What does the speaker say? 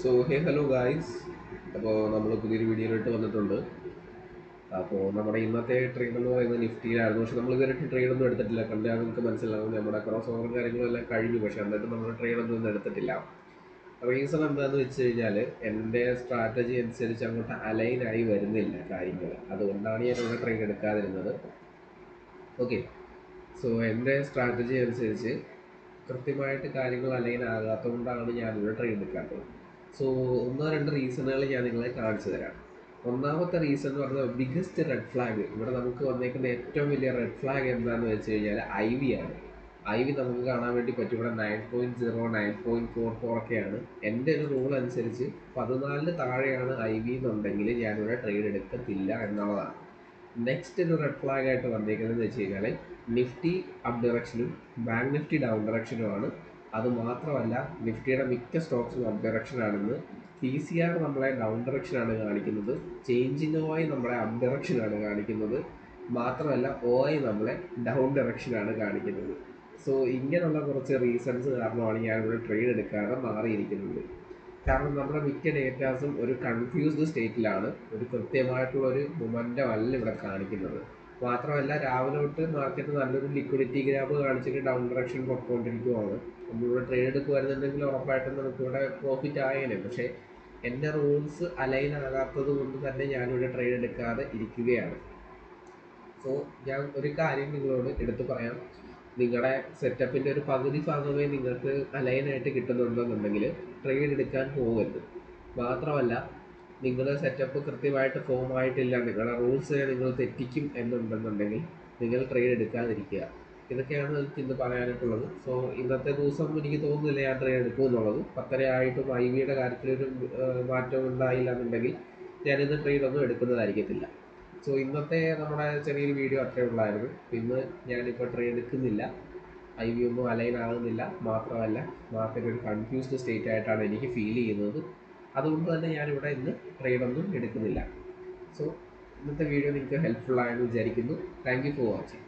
So ഹേ hello guys, അപ്പോൾ നമ്മൾ പുതിയൊരു വീഡിയോയിലോട്ട് വന്നിട്ടുണ്ട്. അപ്പോൾ നമ്മുടെ ഇന്നത്തെ ട്രേഡ് എന്ന് പറയുന്നത് നിഫ്റ്റിയിലായിരുന്നു. പക്ഷെ നമ്മൾ ഇതുവരെ ട്രേഡൊന്നും എടുത്തിട്ടില്ല. കണ്ടാൽ നമുക്ക് മനസ്സിലാവും നമ്മുടെ ക്രോസ് ഓവറും കാര്യങ്ങളും എല്ലാം കഴിഞ്ഞു. പക്ഷെ എന്നിട്ട് നമ്മൾ ട്രേഡൊന്നും ഇന്ന് എടുത്തിട്ടില്ല. റീസൺ എന്താണെന്ന് വെച്ച് കഴിഞ്ഞാൽ എൻ്റെ സ്ട്രാറ്റജി അനുസരിച്ച് അങ്ങോട്ട് അലൈനായി വരുന്നില്ല കാര്യങ്ങൾ. അതുകൊണ്ടാണ് ഞാൻ ഇവിടെ ട്രേഡ് എടുക്കാതിരുന്നത്. ഓക്കെ, സോ എൻ്റെ സ്ട്രാറ്റജി അനുസരിച്ച് കൃത്യമായിട്ട് കാര്യങ്ങൾ അലൈൻ ആകാത്തതുകൊണ്ടാണ് ഞാനിവിടെ ട്രേഡ് എടുക്കാത്തത്. സോ ഒന്നോ രണ്ട് റീസണുകൾ ഞാൻ നിങ്ങളെ കാണിച്ചു തരാം. ഒന്നാമത്തെ റീസൺ എന്ന് പറഞ്ഞാൽ ബിഗ്ഗസ്റ്റ് റെഡ് ഫ്ലാഗ്, ഇവിടെ നമുക്ക് വന്നേക്കുന്ന ഏറ്റവും വലിയ റെഡ് ഫ്ലാഗ് എന്താണെന്ന് വെച്ച് കഴിഞ്ഞാൽ IV ആണ്. IV നമുക്ക് കാണാൻ വേണ്ടി പറ്റും. ഇവിടെ 9.0 9.44 ഒക്കെയാണ്. എൻ്റെ ഒരു റൂൾ അനുസരിച്ച് 14 താഴെയാണ് IV എന്നുണ്ടെങ്കിൽ ഞാനിവിടെ ട്രേഡ് എടുക്കത്തില്ല എന്നുള്ളതാണ്. നെക്സ്റ്റ് ഒരു റെഡ് ഫ്ലാഗ് ആയിട്ട് വന്നേക്കുന്നത് വെച്ച് കഴിഞ്ഞാൽ നിഫ്റ്റി അപ്പ് ഡയറക്ഷനും ബാങ്ക് നിഫ്റ്റി ഡൗൺ ഡയറക്ഷനുമാണ്. അതുമാത്രമല്ല നിഫ്റ്റിയുടെ മിക്ക സ്റ്റോക്സും അപ്പ് ഡയറക്ഷനാണെന്ന്. PCR നമ്മളെ ഡൗൺ ഡയറക്ഷനാണ് കാണിക്കുന്നത്. ചേഞ്ച് ഇൻ OI നമ്മളെ അപ്പ് ഡയറക്ഷനാണ് കാണിക്കുന്നത്. മാത്രമല്ല OI നമ്മളെ ഡൗൺ ഡയറക്ഷനാണ് കാണിക്കുന്നത്. സോ ഇങ്ങനെയുള്ള കുറച്ച് റീസൺസ് കാരണമാണ് ഞാനിവിടെ ട്രേഡ് എടുക്കാതെ മാറിയിരിക്കുന്നത്. കാരണം നമ്മുടെ മിക്ക ഡേറ്റാസും ഒരു കൺഫ്യൂസ്ഡ് സ്റ്റേറ്റിലാണ്. ഒരു കൃത്യമായിട്ടുള്ള ഒരു മൊമെൻ്റം അല്ല ഇവിടെ കാണിക്കുന്നത്. മാത്രമല്ല രാവിലെ തൊട്ട് മാർക്കറ്റ് നല്ലൊരു ലിക്വിഡിറ്റി ഗ്രാബ് കാണിച്ചിട്ട് ഡൗൺ ഡയറക്ഷൻ പൊയ്ക്കൊണ്ടിരിക്കുകയാണ്. നമ്മളിവിടെ ട്രേഡ് എടുക്കുമായിരുന്നുണ്ടെങ്കിൽ ഉറപ്പായിട്ടും നമുക്കിവിടെ പ്രോഫിറ്റ് ആയേനെ. പക്ഷേ എൻ്റെ റൂൾസ് അലൈൻ ആകാത്തത് കൊണ്ട് തന്നെ ഞാനിവിടെ ട്രേഡ് എടുക്കാതെ ഇരിക്കുകയാണ്. സോ ഞാൻ ഒരു കാര്യം നിങ്ങളോട് എടുത്തു പറയാം. നിങ്ങളുടെ സെറ്റപ്പിൻ്റെ ഒരു പകുതി ഭാഗമേ നിങ്ങൾക്ക് അലൈനായിട്ട് കിട്ടുന്നുണ്ടെന്നുണ്ടെങ്കിൽ ട്രേഡ് എടുക്കാൻ പോകരുത്. മാത്രമല്ല നിങ്ങളുടെ സെറ്റപ്പ് കൃത്യമായിട്ട് ഫോം ആയിട്ടില്ല, നിങ്ങളുടെ റൂൾസിനെ നിങ്ങൾ തെറ്റിക്കും എന്നുണ്ടെന്നുണ്ടെങ്കിൽ നിങ്ങൾ ട്രേഡ് എടുക്കാതിരിക്കുക. ഇതൊക്കെയാണ് എനിക്ക് ഇന്ന് പറയാനായിട്ടുള്ളത്. സോ ഇന്നത്തെ ദിവസം എനിക്ക് തോന്നുന്നില്ല ഞാൻ ട്രേഡ് എടുക്കുമെന്നുള്ളത്. 10:30 ആയിട്ടും IVയുടെ കാര്യത്തിലൊരു മാറ്റം ഉണ്ടായില്ല എന്നുണ്ടെങ്കിൽ ഞാനിന്ന് ട്രേഡൊന്നും എടുക്കുന്നതായിരിക്കത്തില്ല. സോ ഇന്നത്തെ നമ്മുടെ ചെറിയൊരു വീഡിയോ അത്രയേ ഉള്ളായിരുന്നു. ഇന്ന് ഞാനിപ്പോൾ ട്രേഡ് എടുക്കുന്നില്ല. IV ഒന്നും അലൈൻ ആകുന്നില്ല. മാത്രമല്ല മാർക്കറ്റ് ഒരു കൺഫ്യൂസ്ഡ് സ്റ്റേറ്റ് ആയിട്ടാണ് എനിക്ക് ഫീൽ ചെയ്യുന്നത്. അതുകൊണ്ട് തന്നെ ഞാനിവിടെ ഇന്ന് ട്രേഡൊന്നും എടുക്കുന്നില്ല. സോ ഇന്നത്തെ വീഡിയോ നിങ്ങൾക്ക് ഹെൽപ്ഫുൾ ആയെന്ന് വിചാരിക്കുന്നു. Thank you for watching.